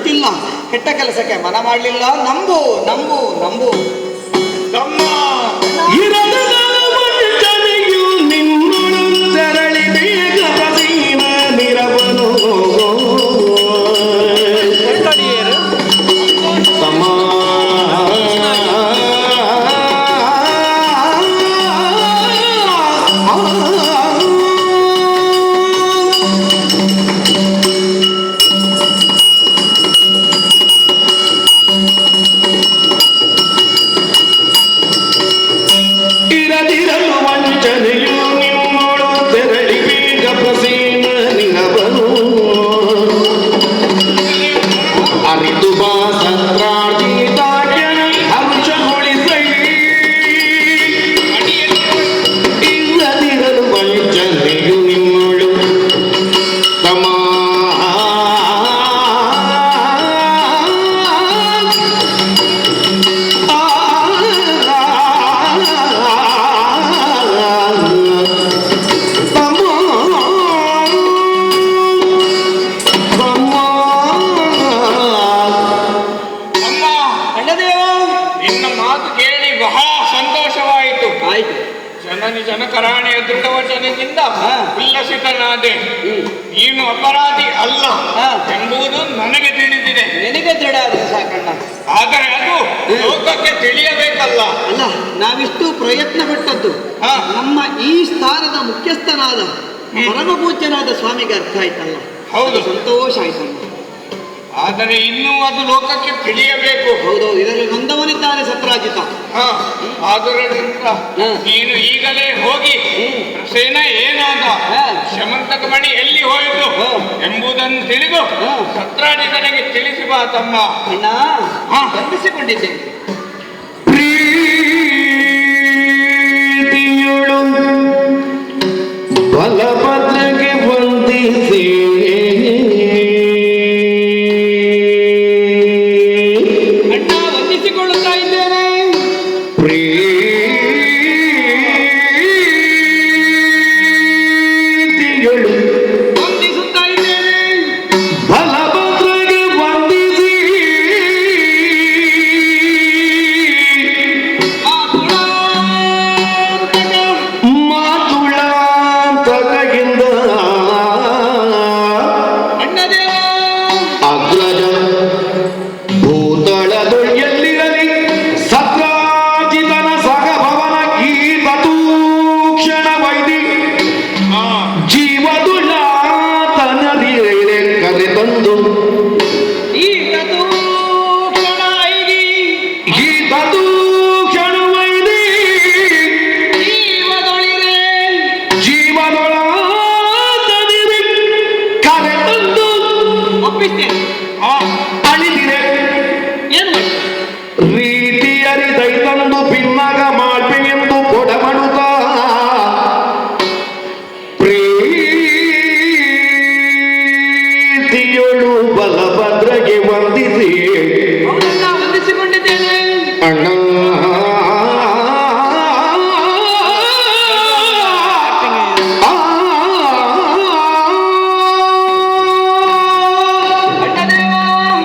ಬಿಟ್ಟಿಲ್ಲ, ಕೆಟ್ಟ ಕೆಲಸಕ್ಕೆ ಮನ ಮಾಡಲಿಲ್ಲ. ನಂಬು ನಂಬು ನಂಬು. ಜನಕರಾಣಿಯ ದೃಢವಚನದಿಂದ ಉಲ್ಲಸಿತನಾದೆ. ನೀನು ಅಪರಾಧಿ ಅಲ್ಲ ಎಂಬುದು ನನಗೆ ತಿಳಿದಿದೆ. ನಿನಗೆ ದೃಢ ಆದ್ರೆ ಸಾಕಣ್ಣ. ಆದರೆ ಅದು ಲೋಕಕ್ಕೆ ತಿಳಿಯಬೇಕಲ್ಲ. ಅಲ್ಲ, ನಾವಿಷ್ಟು ಪ್ರಯತ್ನ ಪಟ್ಟದ್ದು ನಮ್ಮ ಈ ಸ್ಥಾನದ ಮುಖ್ಯಸ್ಥನಾದ ಪರಮ ಪೂಜ್ಯನಾದ ಸ್ವಾಮಿಗೆ ಅರ್ಥ ಆಯ್ತಲ್ಲ. ಹೌದು, ಸಂತೋಷ ಆಯ್ತಲ್ಲ. ಆದರೆ ಇನ್ನೂ ಅದು ಲೋಕಕ್ಕೆ ತಿಳಿಯಬೇಕು. ಹೌದೌದು, ಇದರಲ್ಲಿ ನೊಂದವನಿದ್ದಾನೆ ಸತ್ರಾಜಿತ. ಆದುದರಿಂದ ನೀನು ಈಗಲೇ ಹೋಗಿ ಪ್ರಸೇನ ಏನಾದ, ಶಮಂತಕ ಮಣಿ ಎಲ್ಲಿ ಹೋಯಿತು ಎಂಬುದನ್ನು ತಿಳಿದು ಸತ್ರಾಜಿತನಿಗೆ ತಿಳಿಸಿ ಬಾ ತಮ್ಮ. ಅಣ್ಣ, ಬಂಧಿಸಿಕೊಂಡಿದ್ದೇನೆ. ಬಲಭದ್ರಗೆ ಬಂಧಿಸಿ ರೀತಿಯರಿದೈತಂದು ಭಿನ್ನಗ ಮಾಡ್ಬೇಕೆಂದು ಕೊಡಮಡುತ್ತ ಪ್ರೀತಿಯೊಳು ಬಲಭದ್ರಗೆ ವಂದಿಸಿ ವಂದಿಸಿಕೊಂಡಿದ್ದೇನೆ ಅಣ್ಣ.